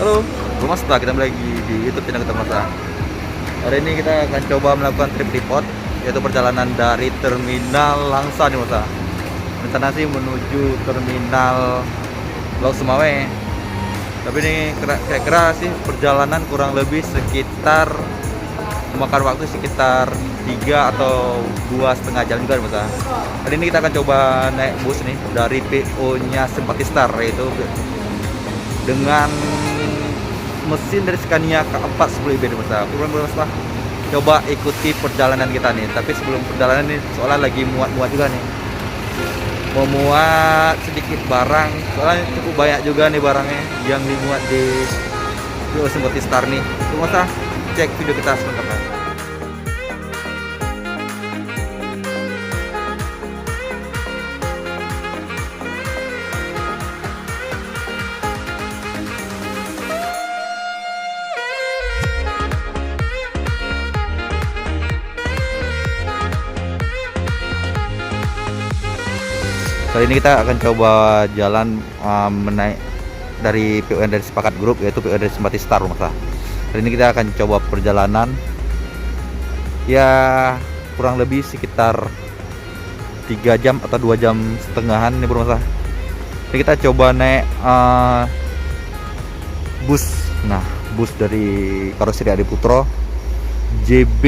Halo, Mas, kita kembali lagi di YouTube channel kita, Mas. Hari ini kita akan coba melakukan trip report, yaitu perjalanan dari terminal Langsa nih, Mas. Rencana sih menuju terminal Lhokseumawe. Tapi ini kira-kira sih perjalanan kurang lebih sekitar memakan waktu sekitar 3 atau 2,5 jam juga, Mas. Hari ini kita akan coba naik bus nih dari PO-nya Sempati yaitu dengan mesin dari Scania K410IB, Mas. Mas, coba ikuti perjalanan kita nih. Tapi sebelum perjalanan nih, soalnya lagi muat-muat juga nih, mau muat sedikit barang, soalnya cukup banyak juga nih barangnya yang dimuat di Sempati nih. Mas, cek video kita sebentar. Kali ini kita akan coba jalan menaik dari PO dari sepakat grup, yaitu PO dari Sempati, Mas. Kali ini kita akan coba perjalanan ya kurang lebih sekitar 3 jam atau 2 jam setengahan nih, Mas. Ini kita coba naik bus. Nah, bus dari karoseri Adi Putro JB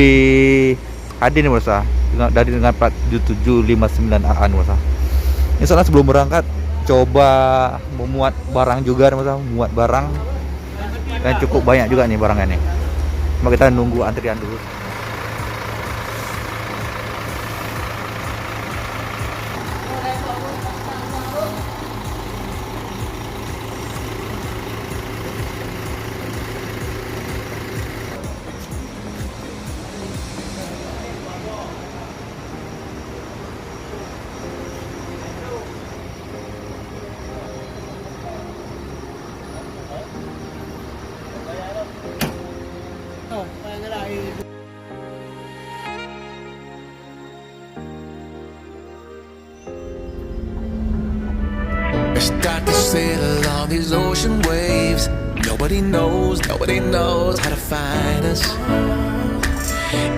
HD nih, Mas. Dari dengan plat 7759AA nih, Mas. Ini soalnya sebelum berangkat coba memuat barang juga, Mas. Muat barang dan cukup banyak juga nih barangnya nih. Cuma kita nunggu antrian dulu. Start to sail on these ocean waves. Nobody knows how to find us.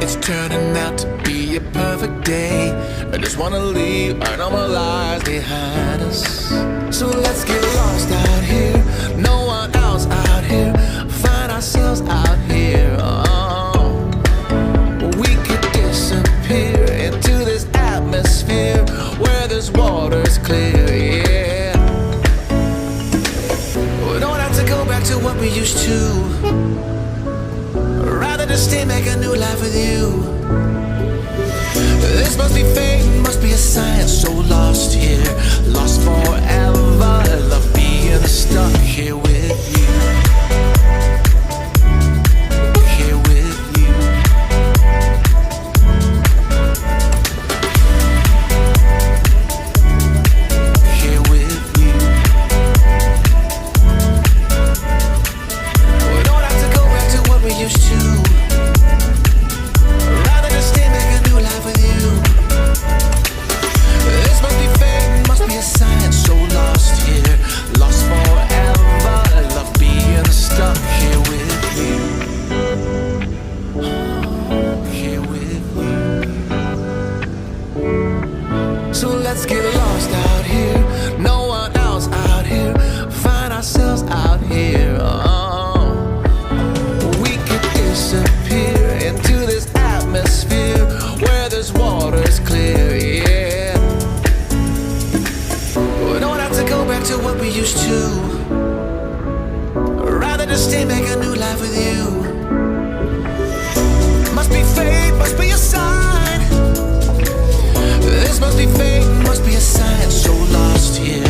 It's turning out to be a perfect day. I just wanna leave our normal lives behind us. So let's get lost out here. No one else out here. Find ourselves out here. We could disappear into this atmosphere where this water's clear. Yeah. To what we used to, rather just stay, make a new life with you. This must be fate, must be a sign. So lost here, lost forever. Love being stuck here with you. Here with you. Here with you. We used to, rather just stay, make a new life with you. This must be fate, must be a sign. So lost here, lost forever. Love being stuck here with you. Here with you. So let's get lost out here. No one else out here. Find ourselves out here. Disappear into this atmosphere where this water's clear, yeah. We don't have to go back to what we used to, rather just stay, make a new life with you. Must be fate, must be a sign. This must be fate, must be a sign. So lost here.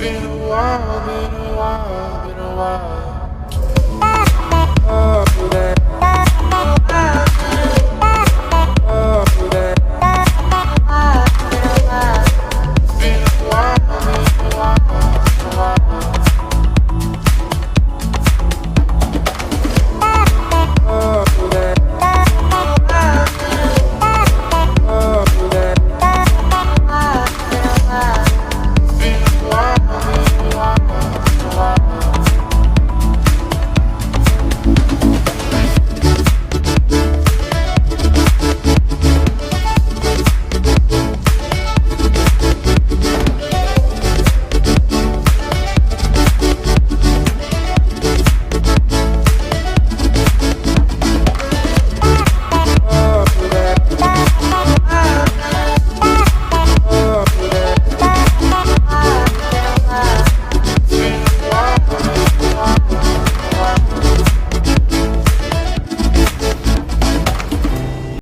Been a while, been a while, been a while.